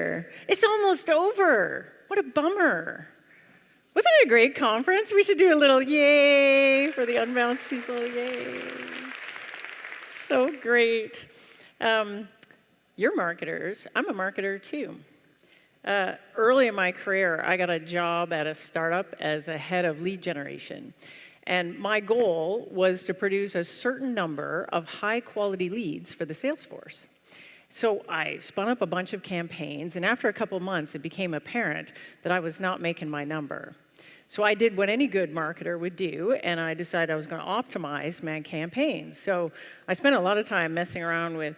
here. It's almost over. What a bummer. Wasn't it a great conference? We should do a little yay for the unbalanced people. Yay. So great. You're marketers. I'm a marketer too. Early in my career, I got a job at a startup as a head of lead generation. And my goal was to produce a certain number of high-quality leads for the sales force. So I spun up a bunch of campaigns, and after a couple months, it became apparent that I was not making my number. So I did what any good marketer would do, and I decided I was going to optimize my campaigns. So I spent a lot of time messing around with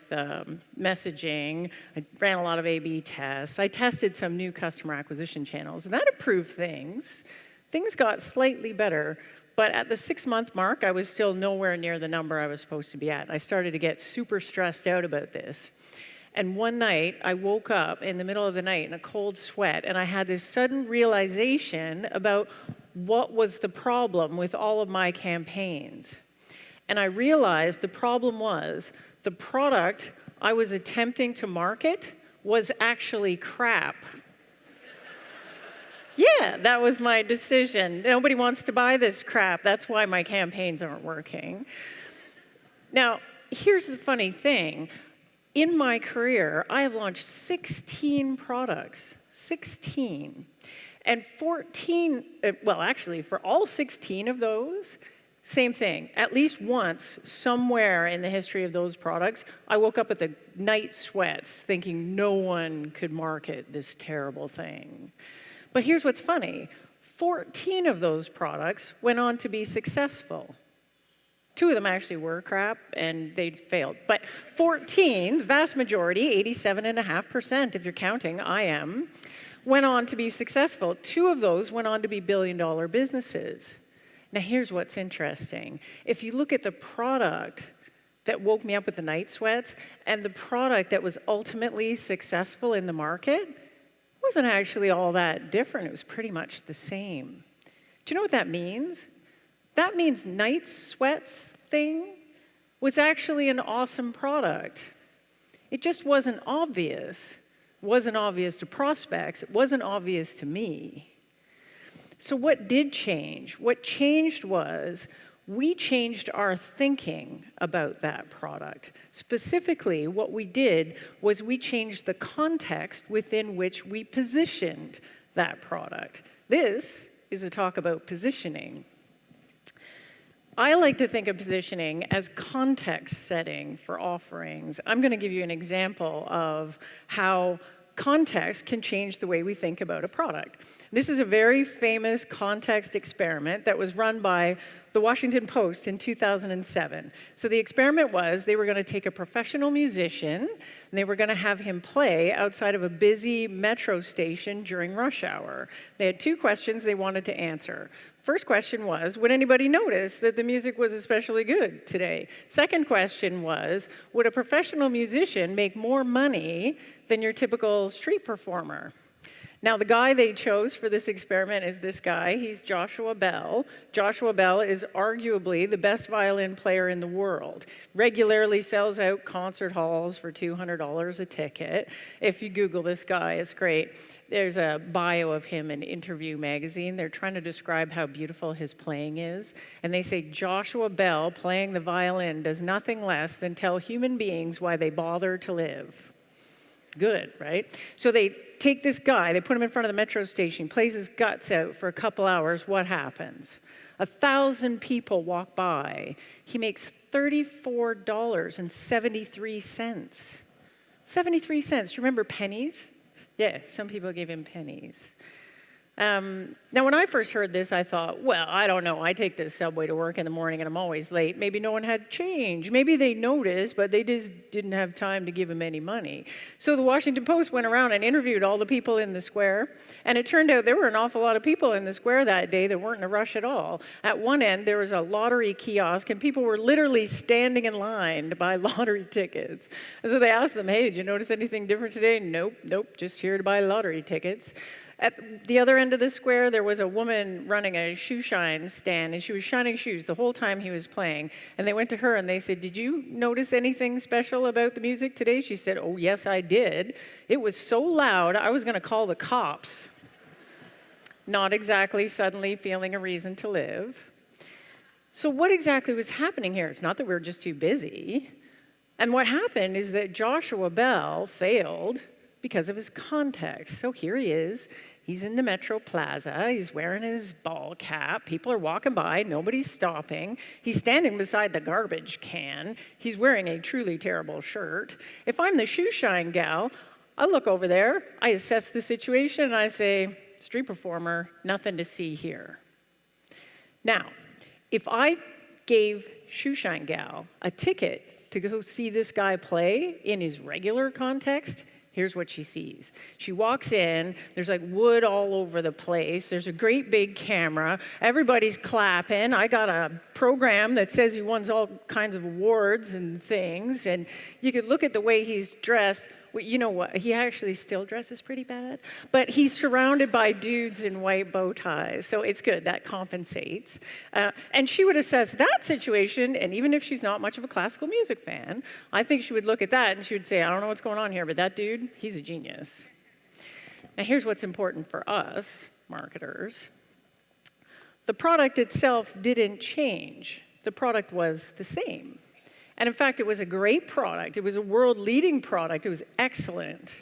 messaging. I ran a lot of A/B tests. I tested some new customer acquisition channels, and that improved things. Things got slightly better, but at the 6-month mark, I was still nowhere near the number I was supposed to be at. I started to get super stressed out about this. And one night, I woke up in the middle of the night in a cold sweat, and I had this sudden realization about what was the problem with all of my campaigns. And I realized the problem was the product I was attempting to market was actually crap. Yeah, that was my decision. Nobody wants to buy this crap. That's why my campaigns aren't working. Now, here's the funny thing. In my career, I have launched 16 products, 16. And 14, well, actually, for all 16 of those, same thing. At least once, somewhere in the history of those products, I woke up with the night sweats thinking no one could market this terrible thing. But here's what's funny. 14 of those products went on to be successful. 2 of them actually were crap, and they failed. But 14, the vast majority, 87.5%, if you're counting, I am, went on to be successful. 2 of those went on to be billion-dollar businesses. Now, here's what's interesting. If you look at the product that woke me up with the night sweats and the product that was ultimately successful in the market, wasn't actually all that different. It was pretty much the same. Do you know what that means? That means night sweats thing was actually an awesome product. It just wasn't obvious. It wasn't obvious to prospects. It wasn't obvious to me. So what did change? What changed was we changed our thinking about that product. Specifically, what we did was we changed the context within which we positioned that product. This is a talk about positioning. I like to think of positioning as context setting for offerings. I'm going to give you an example of how context can change the way we think about a product. This is a very famous context experiment that was run by the Washington Post in 2007. So the experiment was they were going to take a professional musician and they were going to have him play outside of a busy metro station during rush hour. They had 2 questions they wanted to answer. First question was, would anybody notice that the music was especially good today? Second question was, would a professional musician make more money than your typical street performer? Now, the guy they chose for this experiment is this guy. He's Joshua Bell. Joshua Bell is arguably the best violin player in the world. Regularly sells out concert halls for $200 a ticket. If you Google this guy, it's great. There's a bio of him in Interview magazine. They're trying to describe how beautiful his playing is. And they say Joshua Bell playing the violin does nothing less than tell human beings why they bother to live. Good, right? So they take this guy, they put him in front of the metro station, plays his guts out for a couple hours. What happens? 1,000 people walk by. He makes $34.73. 73 cents. Do you remember pennies? Yeah, some people gave him pennies. Now, when I first heard this, I thought, well, I don't know. I take the subway to work in the morning, and I'm always late. Maybe no one had change. Maybe they noticed, but they just didn't have time to give him any money. So the Washington Post went around and interviewed all the people in the square, and it turned out there were an awful lot of people in the square that day that weren't in a rush at all. At one end, there was a lottery kiosk, and people were literally standing in line to buy lottery tickets. And so they asked them, hey, did you notice anything different today? Nope, just here to buy lottery tickets. At the other end of the square, there was a woman running a shoe shine stand, and she was shining shoes the whole time he was playing. And they went to her and they said, "Did you notice anything special about the music today?" She said, "Oh, yes, I did. It was so loud, I was going to call the cops." Not exactly suddenly feeling a reason to live. So what exactly was happening here? It's not that we were just too busy. And what happened is that Joshua Bell failed because of his context. So here he is. He's in the Metro Plaza. He's wearing his ball cap. People are walking by. Nobody's stopping. He's standing beside the garbage can. He's wearing a truly terrible shirt. If I'm the shoe shine gal, I look over there, I assess the situation, and I say, "Street performer, nothing to see here." Now, if I gave shoe shine gal a ticket to go see this guy play in his regular context, here's what she sees. She walks in, there's like wood all over the place, there's a great big camera, everybody's clapping, I got a program that says he won all kinds of awards and things, and you could look at the way he's dressed. Well, you know what, he actually still dresses pretty bad, but he's surrounded by dudes in white bow ties, so it's good, that compensates. And she would assess that situation, and even if she's not much of a classical music fan, I think she would look at that and she would say, "I don't know what's going on here, but that dude, he's a genius." Now here's what's important for us, marketers. The product itself didn't change. The product was the same. And in fact, it was a great product. It was a world-leading product. It was excellent.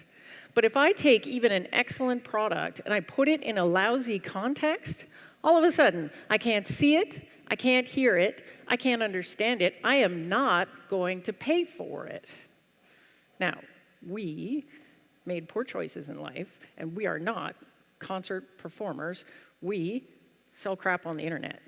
But if I take even an excellent product and I put it in a lousy context, all of a sudden, I can't see it, I can't hear it, I can't understand it, I am not going to pay for it. Now, we made poor choices in life, and we are not concert performers. We sell crap on the internet.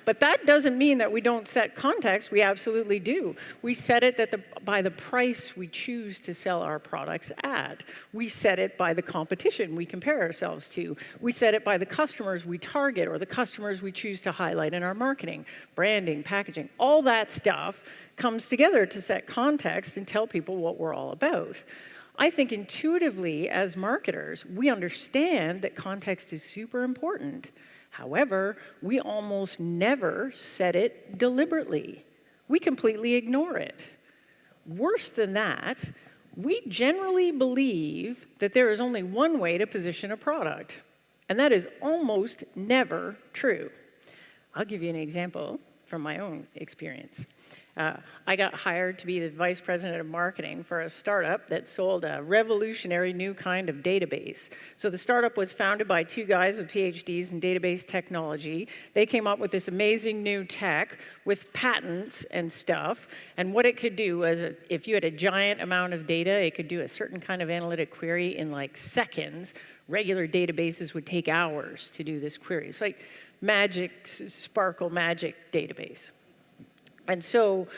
But that doesn't mean that we don't set context. We absolutely do. We set it by the price we choose to sell our products at. We set it by the competition we compare ourselves to. We set it by the customers we target or the customers we choose to highlight in our marketing, branding, packaging. All that stuff comes together to set context and tell people what we're all about. I think intuitively, as marketers, we understand that context is super important. However, we almost never set it deliberately. We completely ignore it. Worse than that, we generally believe that there is only one way to position a product, and that is almost never true. I'll give you an example from my own experience. I got hired to be the vice president of marketing for a startup that sold a revolutionary new kind of database. So the startup was founded by two guys with PhDs in database technology. They came up with this amazing new tech with patents and stuff. And what it could do was, if you had a giant amount of data, it could do a certain kind of analytic query in like seconds. Regular databases would take hours to do this query. It's like magic, Sparkle magic database. And so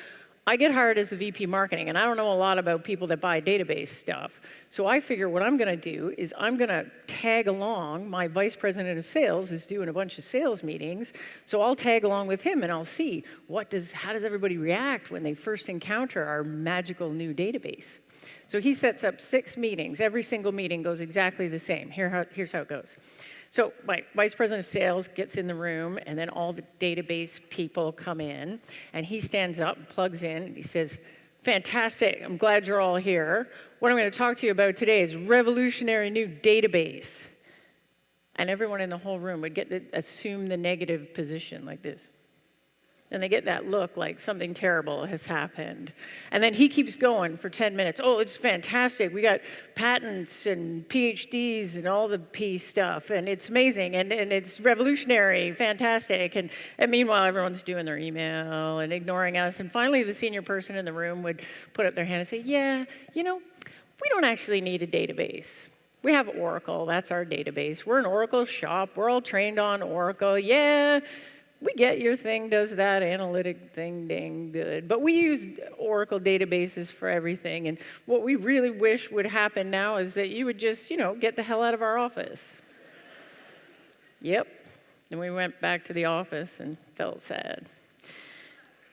I get hired as the VP marketing, and I don't know a lot about people that buy database stuff. So I figure what I'm going to do is I'm going to tag along. My vice president of sales is doing a bunch of sales meetings, so I'll tag along with him and I'll see how does everybody react when they first encounter our magical new database. So he sets up 6 meetings. Every single meeting goes exactly the same. Here's how it goes. So my vice president of sales gets in the room, and then all the database people come in, and he stands up and plugs in, and he says, "Fantastic, I'm glad you're all here. What I'm going to talk to you about today is revolutionary new database." And everyone in the whole room would assume the negative position like this. And they get that look like something terrible has happened. And then he keeps going for 10 minutes. "Oh, it's fantastic. We got patents and PhDs and all the P stuff. And it's amazing. And it's revolutionary, fantastic." And meanwhile, everyone's doing their email and ignoring us. And finally, the senior person in the room would put up their hand and say, "Yeah, we don't actually need a database. We have Oracle. That's our database. We're an Oracle shop. We're all trained on Oracle. Yeah, we get your thing does that analytic thing dang good, but we use Oracle databases for everything, and what we really wish would happen now is that you would just, get the hell out of our office." Yep. Then we went back to the office and felt sad.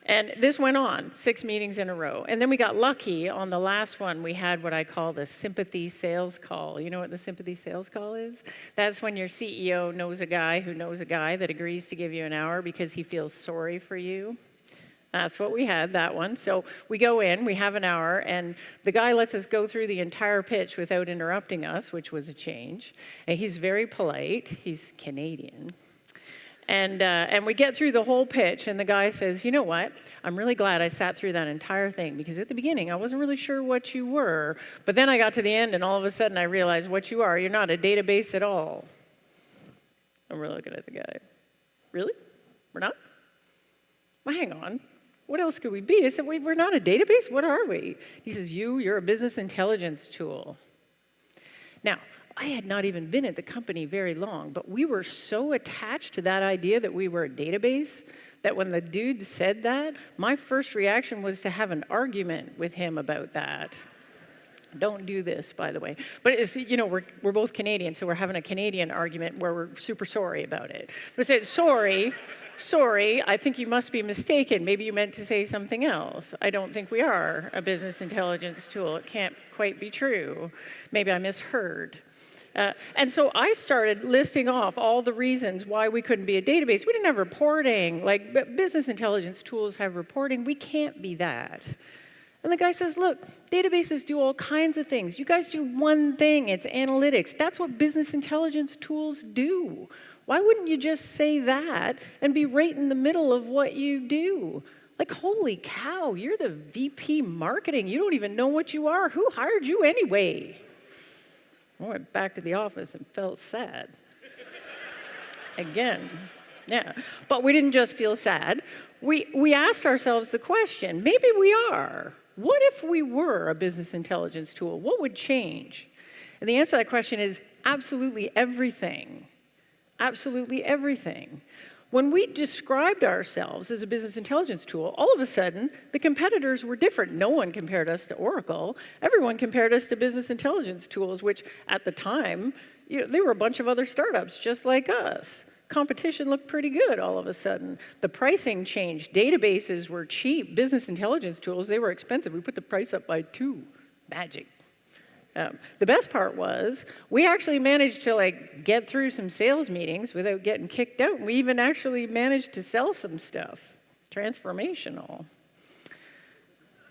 And this went on, 6 meetings in a row. And then we got lucky. On the last one, we had what I call the sympathy sales call. You know what the sympathy sales call is? That's when your CEO knows a guy who knows a guy that agrees to give you an hour because he feels sorry for you. That's what we had, that one. So we go in, we have an hour, and the guy lets us go through the entire pitch without interrupting us, which was a change. And he's very polite. He's Canadian. And we get through the whole pitch, and the guy says, you know what? I'm really glad I sat through that entire thing, because at the beginning, I wasn't really sure what you were. But then I got to the end, and all of a sudden, I realized what you are. You're not a database at all. And we're looking at the guy. Really? We're not? Well, hang on. What else could we be? I said, we're not a database? What are we? He says, you're a business intelligence tool. Now, I had not even been at the company very long, but we were so attached to that idea that we were a database that when the dude said that, my first reaction was to have an argument with him about that. Don't do this, by the way. But it's, we're both Canadian, so we're having a Canadian argument where we're super sorry about it. We said, sorry, I think you must be mistaken. Maybe you meant to say something else. I don't think we are a business intelligence tool. It can't quite be true. Maybe I misheard. And so I started listing off all the reasons why we couldn't be a database. We didn't have reporting. Like, business intelligence tools have reporting. We can't be that. And the guy says, look, databases do all kinds of things. You guys do one thing. It's analytics. That's what business intelligence tools do. Why wouldn't you just say that and be right in the middle of what you do? Like, holy cow, you're the VP marketing. You don't even know what you are. Who hired you anyway? I went back to the office and felt sad. Again, yeah. But we didn't just feel sad. We asked ourselves the question, maybe we are. What if we were a business intelligence tool? What would change? And the answer to that question is absolutely everything. Absolutely everything. When we described ourselves as a business intelligence tool, all of a sudden, the competitors were different. No one compared us to Oracle. Everyone compared us to business intelligence tools, which at the time, there were a bunch of other startups just like us. Competition looked pretty good all of a sudden. The pricing changed. Databases were cheap. Business intelligence tools, they were expensive. We put the price up by 2. Magic. The best part was we actually managed to get through some sales meetings without getting kicked out. We even actually managed to sell some stuff. Transformational.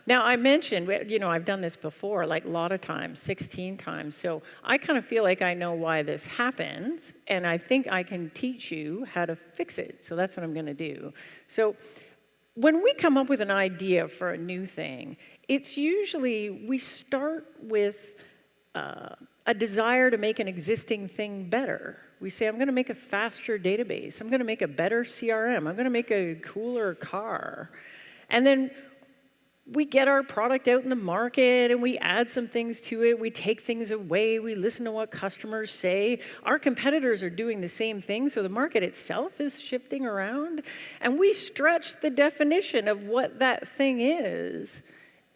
Now, I mentioned, I've done this before, a lot of times, 16 times. So I kind of feel like I know why this happens, and I think I can teach you how to fix it. So that's what I'm going to do. So when we come up with an idea for a new thing, it's usually we start with a desire to make an existing thing better. We say, I'm going to make a faster database. I'm going to make a better CRM. I'm going to make a cooler car. And then we get our product out in the market and we add some things to it. We take things away. We listen to what customers say. Our competitors are doing the same thing, so the market itself is shifting around. And we stretch the definition of what that thing is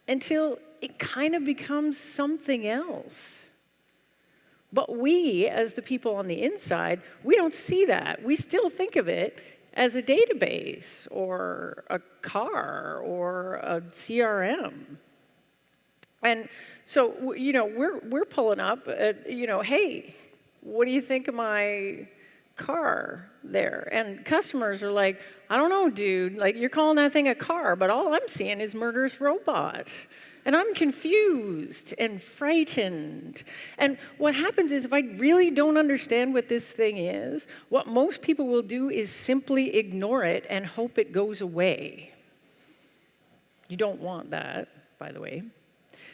until it kind of becomes something else. But we, as the people on the inside, we don't see that. We still think of it as a database or a car or a CRM. And so, we're pulling up, hey, what do you think of my car there? And customers are like, I don't know, dude. You're calling that thing a car, but all I'm seeing is murderous robot. And I'm confused and frightened. And what happens is if I really don't understand what this thing is, what most people will do is simply ignore it and hope it goes away. You don't want that, by the way.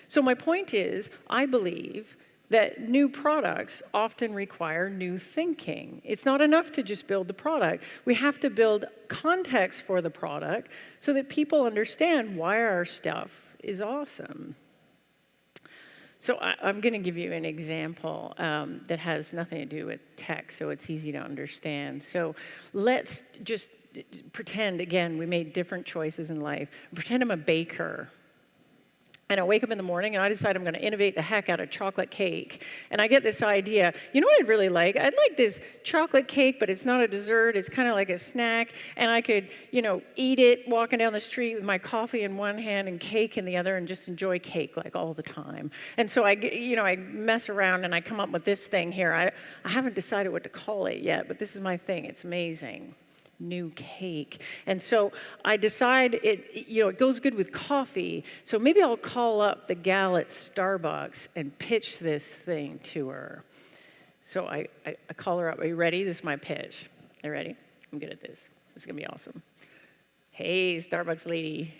So my point is, I believe that new products often require new thinking. It's not enough to just build the product. We have to build context for the product so that people understand why our stuff is awesome. So I'm going to give you an example that has nothing to do with tech, so it's easy to understand. So let's just pretend, again, we made different choices in life. Pretend I'm a baker. And I wake up in the morning and I decide I'm going to innovate the heck out of chocolate cake. And I get this idea, you know what I'd really like? I'd like this chocolate cake, but it's not a dessert. It's kind of like a snack. And I could, eat it walking down the street with my coffee in one hand and cake in the other and just enjoy cake like all the time. And so I mess around and I come up with this thing here. I haven't decided what to call it yet, but this is my thing. It's amazing. New cake. And so I decide it goes good with coffee. So maybe I'll call up the gal at Starbucks and pitch this thing to her. So I call her up. Are you ready? This is my pitch. Are you ready? I'm good at this. This is going to be awesome. Hey, Starbucks lady.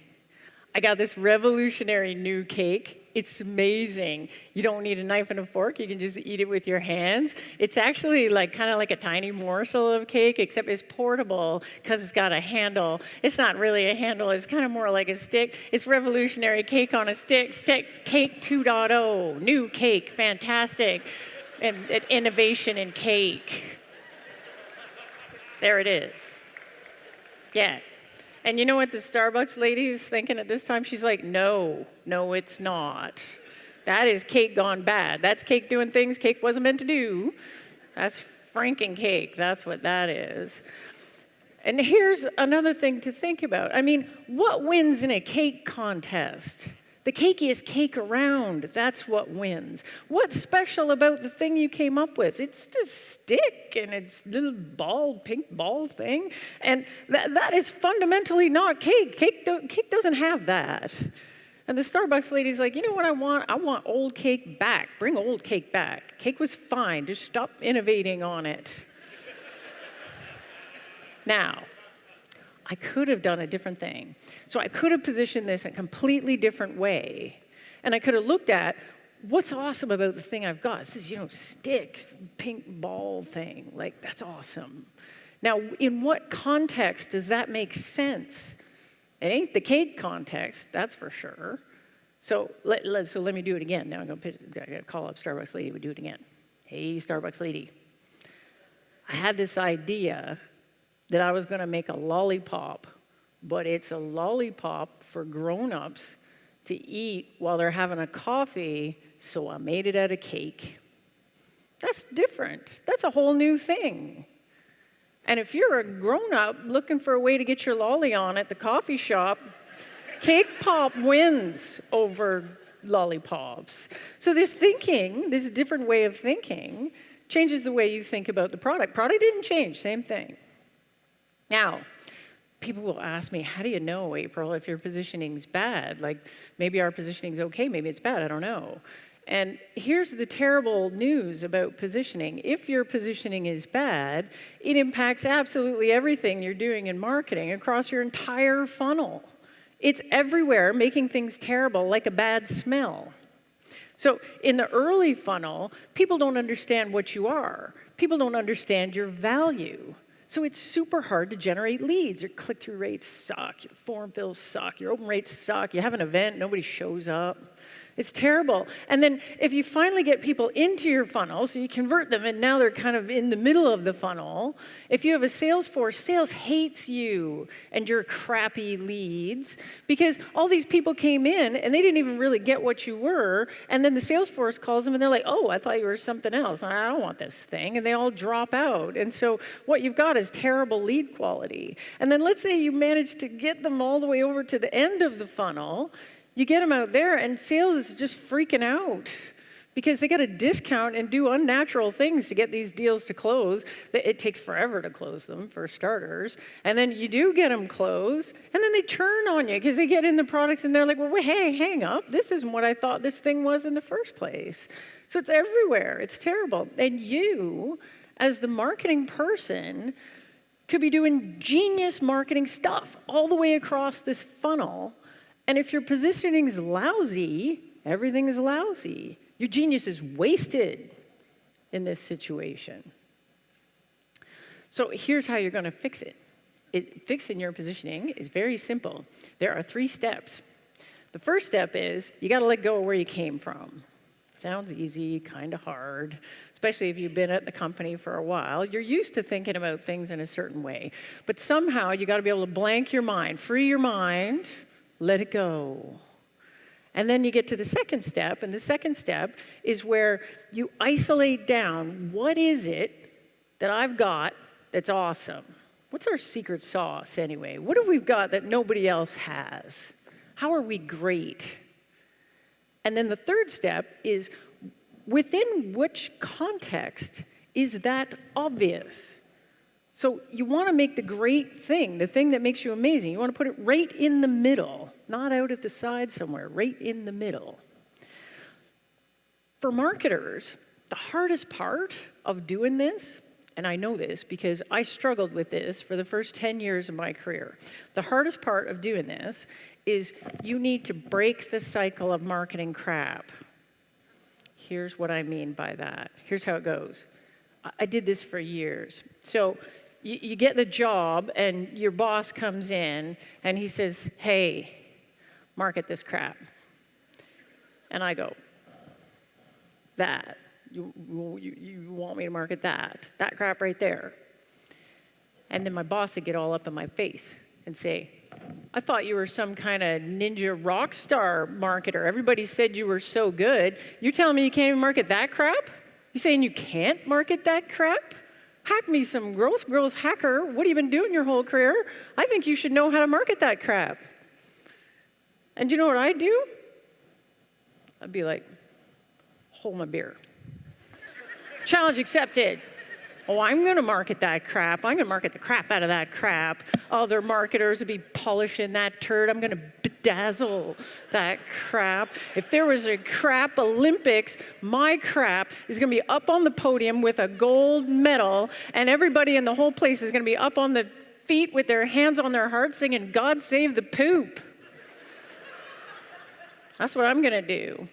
I got this revolutionary new cake. It's amazing. You don't need a knife and a fork. You can just eat it with your hands. It's actually kind of like a tiny morsel of cake, except it's portable because it's got a handle. It's not really a handle. It's kind of more like a stick. It's revolutionary cake on a stick. Cake 2.0. New cake. Fantastic. And innovation in cake. There it is. Yeah. And you know what the Starbucks lady is thinking at this time? She's like, no, it's not. That is cake gone bad. That's cake doing things cake wasn't meant to do. That's Franken cake. That's what that is. And here's another thing to think about. I mean, what wins in a cake contest? The cakiest cake around, that's what wins. What's special about the thing you came up with? It's the stick and its little pink ball thing. And that is fundamentally not cake. Cake doesn't have that. And the Starbucks lady's like, you know what I want? I want old cake back. Bring old cake back. Cake was fine. Just stop innovating on it. Now, I could have done a different thing. So I could have positioned this in a completely different way. And I could have looked at what's awesome about the thing I've got. This is, stick, pink ball thing. That's awesome. Now, in what context does that make sense? It ain't the cake context, that's for sure. So let me do it again. Now I'm going to call up Starbucks lady. We do it again. Hey, Starbucks lady. I had this idea that I was going to make a lollipop, but it's a lollipop for grown-ups to eat while they're having a coffee, so I made it out of cake. That's different. That's a whole new thing. And if you're a grown-up looking for a way to get your lolly on at the coffee shop, cake pop wins over lollipops. So this different way of thinking, changes the way you think about the product. Product didn't change, same thing. Now, people will ask me, how do you know, April, if your positioning's bad? Maybe our positioning's okay, maybe it's bad, I don't know. And here's the terrible news about positioning. If your positioning is bad, it impacts absolutely everything you're doing in marketing across your entire funnel. It's everywhere, making things terrible, like a bad smell. So in the early funnel, people don't understand what you are. People don't understand your value. So it's super hard to generate leads. Your click-through rates suck. Your form fills suck. Your open rates suck. You have an event, nobody shows up. It's terrible. And then if you finally get people into your funnel, so you convert them, and now they're kind of in the middle of the funnel, if you have a sales force, sales hates you and your crappy leads because all these people came in and they didn't even really get what you were, and then the sales force calls them and they're like, oh, I thought you were something else. I don't want this thing. And they all drop out. And so what you've got is terrible lead quality. And then let's say you manage to get them all the way over to the end of the funnel. You get them out there, and sales is just freaking out because they got to discount and do unnatural things to get these deals to close. It takes forever to close them, for starters. And then you do get them closed, and then they turn on you because they get in the products, and they're like, well, hey, hang up. This isn't what I thought this thing was in the first place. So it's everywhere. It's terrible. And you, as the marketing person, could be doing genius marketing stuff all the way across this funnel. And if your positioning is lousy, everything is lousy. Your genius is wasted in this situation. So here's how you're going to fix it. Fixing your positioning is very simple. There are 3 steps. The first step is you got to let go of where you came from. Sounds easy, kind of hard, especially if you've been at the company for a while. You're used to thinking about things in a certain way. But somehow you got to be able to blank your mind, free your mind, let it go. And then you get to the second step, and the second step is where you isolate down what is it that I've got that's awesome. What's our secret sauce anyway? What have we got that nobody else has? How are we great? And then the third step is within which context is that obvious? So you want to make the great thing, the thing that makes you amazing, you want to put it right in the middle, not out at the side somewhere, right in the middle. For marketers, the hardest part of doing this, and I know this because I struggled with this for the first 10 years of my career. The hardest part of doing this is you need to break the cycle of marketing crap. Here's what I mean by that. Here's how it goes. I did this for years. So you get the job and your boss comes in and he says, hey, market this crap. And I go, that. You want me to market that crap right there. And then my boss would get all up in my face and say, I thought you were some kind of ninja rock star marketer. Everybody said you were so good. You're telling me you can't even market that crap? You saying you can't market that crap? Hack me some growth hacker. What have you been doing your whole career? I think you should know how to market that crap. And you know what I'd do? I'd be like, hold my beer. Challenge accepted. Oh, I'm going to market that crap. I'm going to market the crap out of that crap. Other marketers would be polishing that turd. I'm going to bedazzle that crap. If there was a crap Olympics, my crap is going to be up on the podium with a gold medal, and everybody in the whole place is going to be up on the feet with their hands on their hearts singing, God save the poop. That's what I'm going to do.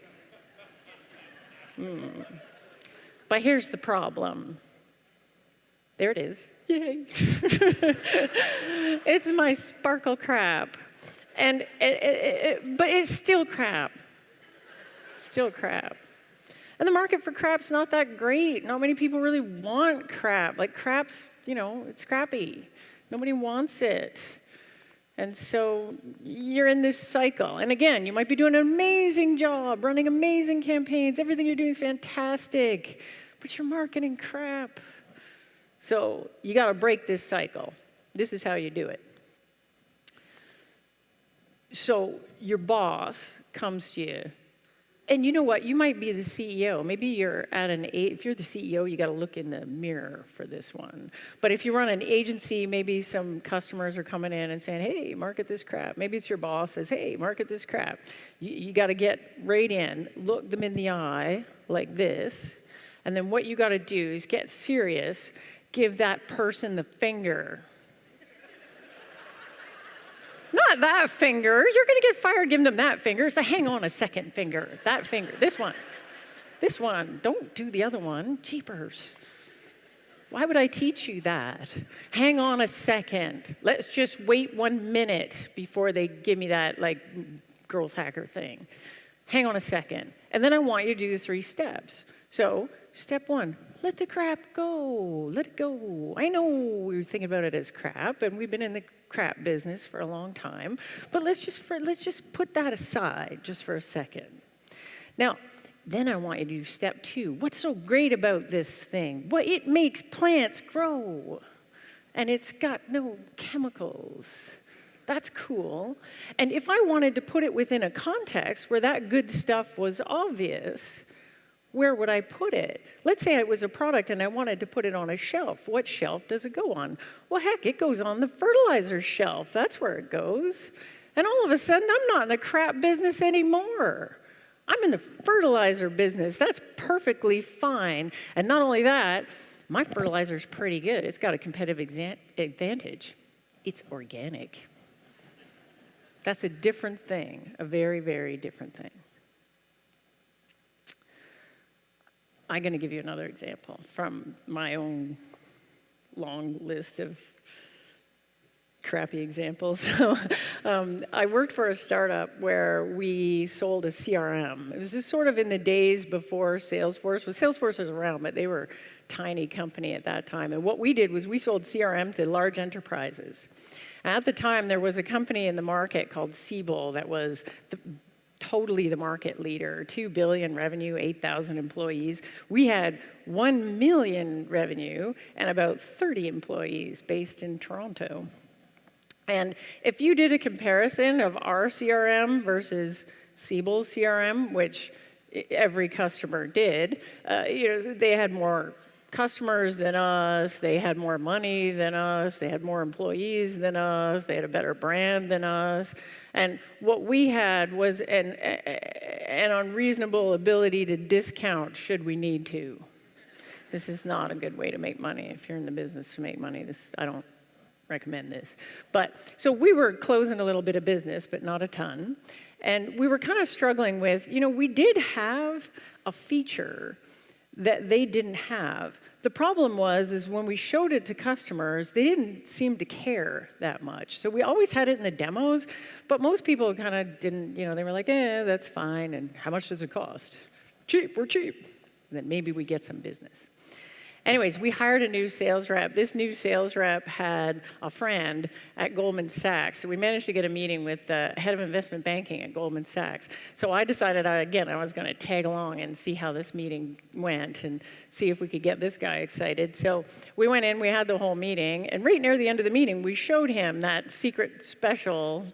But here's the problem. There it is. Yay. It's my sparkle crap. And but it's still crap. Still crap. And the market for crap's not that great. Not many people really want crap. Like crap's, it's crappy. Nobody wants it. And so you're in this cycle. And again, you might be doing an amazing job, running amazing campaigns. Everything you're doing is fantastic. But you're marketing crap. So you got to break this cycle. This is how you do it. So your boss comes to you, and you know what? You might be the CEO. Maybe you're at if you're the CEO, you got to look in the mirror for this one. But if you run an agency, maybe some customers are coming in and saying, hey, market this crap. Maybe it's your boss says, hey, market this crap. You got to get right in, look them in the eye like this, and then what you got to do is get serious. Give that person the finger. Not that finger. You're going to get fired giving them that finger. It's the hang on a second finger. That finger. This one. This one. Don't do the other one. Jeepers. Why would I teach you that? Hang on a second. Let's just wait 1 minute before they give me that, growth hacker thing. Hang on a second. And then I want you to do the 3 steps. So, step 1. Let the crap go. Let it go. I know we're thinking about it as crap, and we've been in the crap business for a long time. But let's just put that aside just for a second. Now, then I want you to do step 2. What's so great about this thing? Well, it makes plants grow, and it's got no chemicals. That's cool. And if I wanted to put it within a context where that good stuff was obvious, where would I put it? Let's say it was a product and I wanted to put it on a shelf. What shelf does it go on? Well, heck, it goes on the fertilizer shelf. That's where it goes. And all of a sudden, I'm not in the crap business anymore. I'm in the fertilizer business. That's perfectly fine. And not only that, my fertilizer's pretty good. It's got a competitive advantage. It's organic. That's a different thing, a very, very different thing. I'm going to give you another example from my own long list of crappy examples. So, I worked for a startup where we sold a CRM. It was just sort of in the days before Salesforce. Well, Salesforce was around, but they were a tiny company at that time. And what we did was we sold CRM to large enterprises. At the time, there was a company in the market called Siebel that was the totally the market leader, $2 billion revenue, 8,000 employees. We had $1 million revenue and about 30 employees based in Toronto. And if you did a comparison of our CRM versus Siebel's CRM, which every customer did, they had more customers than us, they had more money than us, they had more employees than us, they had a better brand than us. And what we had was an unreasonable ability to discount should we need to. This is not a good way to make money. If you're in the business to make money, I don't recommend this. But so we were closing a little bit of business, but not a ton. And we were kind of struggling with, we did have a feature that they didn't have. The problem is when we showed it to customers, they didn't seem to care that much. So we always had it in the demos, but most people kind of didn't, they were like, that's fine, and how much does it cost? Cheap, we're cheap. And then maybe we get some business. Anyways, we hired a new sales rep. This new sales rep had a friend at Goldman Sachs. So we managed to get a meeting with the head of investment banking at Goldman Sachs. So I decided, I was going to tag along and see how this meeting went and see if we could get this guy excited. So we went in, we had the whole meeting, and right near the end of the meeting, we showed him that secret special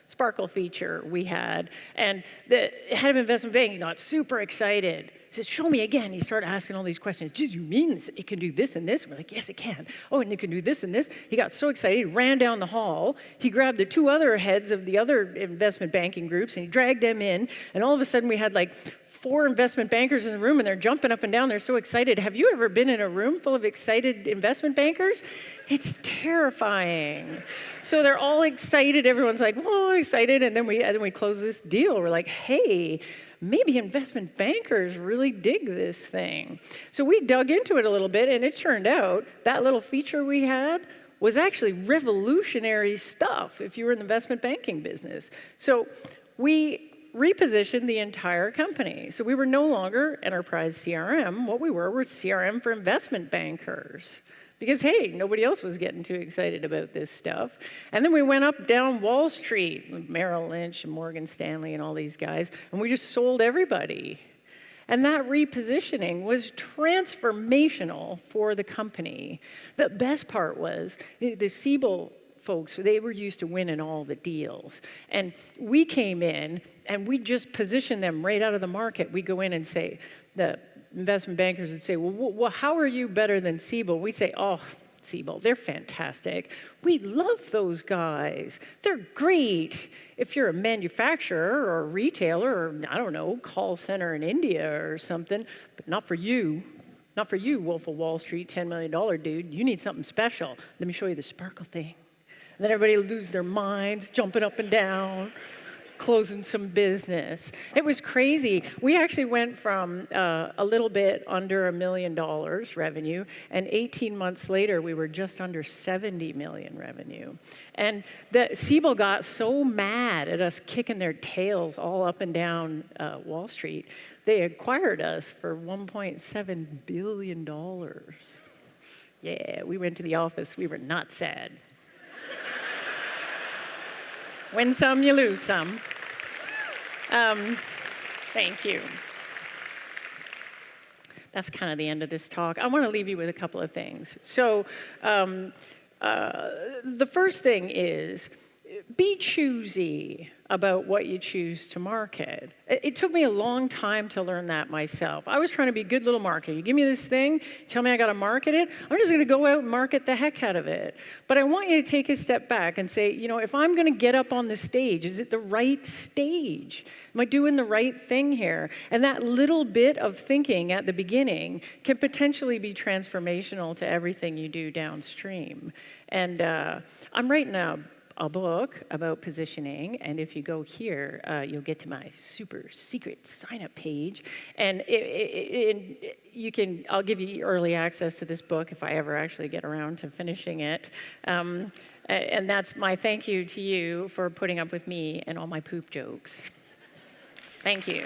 Sparkle feature we had. And the head of investment banking got super excited. He said, show me again. He started asking all these questions. Did you mean this? It can do this and this? We're like, yes, it can. Oh, and it can do this and this. He got so excited, he ran down the hall. He grabbed the two other heads of the other investment banking groups, and he dragged them in. And all of a sudden, we had like 4 investment bankers in the room, and they're jumping up and down. They're so excited. Have you ever been in a room full of excited investment bankers? It's terrifying. So they're all excited. Everyone's like, whoa, excited. And then we close this deal. We're like, hey, maybe investment bankers really dig this thing. So we dug into it a little bit, and it turned out that little feature we had was actually revolutionary stuff if you were in the investment banking business. So we repositioned the entire company. So we were no longer enterprise CRM. What we were CRM for investment bankers. Because, hey, nobody else was getting too excited about this stuff. And then we went up down Wall Street with Merrill Lynch and Morgan Stanley and all these guys, and we just sold everybody. And that repositioning was transformational for the company. The best part was the Siebel folks, they were used to winning all the deals. And we came in, and we just positioned them right out of the market. We go in and say, the investment bankers would say, well, how are you better than Siebel? We'd say, oh, Siebel, they're fantastic. We love those guys. They're great. If you're a manufacturer or a retailer or, I don't know, call center in India or something, but not for you. Not for you, Wolf of Wall Street, $10 million dude. You need something special. Let me show you the Sparkle thing. And then everybody will lose their minds, jumping up and down, closing some business. It was crazy. We actually went from a little bit under $1 million revenue, and 18 months later, we were just under 70 million revenue. And the Siebel got so mad at us kicking their tails all up and down Wall Street, they acquired us for $1.7 billion. Yeah, we went to the office. We were not sad. Win some, you lose some. Thank you. That's kind of the end of this talk. I want to leave you with a couple of things. So the first thing is, be choosy about what you choose to market. It took me a long time to learn that myself. I was trying to be a good little marketer. You give me this thing, tell me I got to market it, I'm just going to go out and market the heck out of it. But I want you to take a step back and say, if I'm going to get up on the stage, is it the right stage? Am I doing the right thing here? And that little bit of thinking at the beginning can potentially be transformational to everything you do downstream. And I'm writing a book about positioning, and if you go here, you'll get to my super secret sign-up page, and I'll give you early access to this book if I ever actually get around to finishing it. And that's my thank you to you for putting up with me and all my poop jokes. Thank you.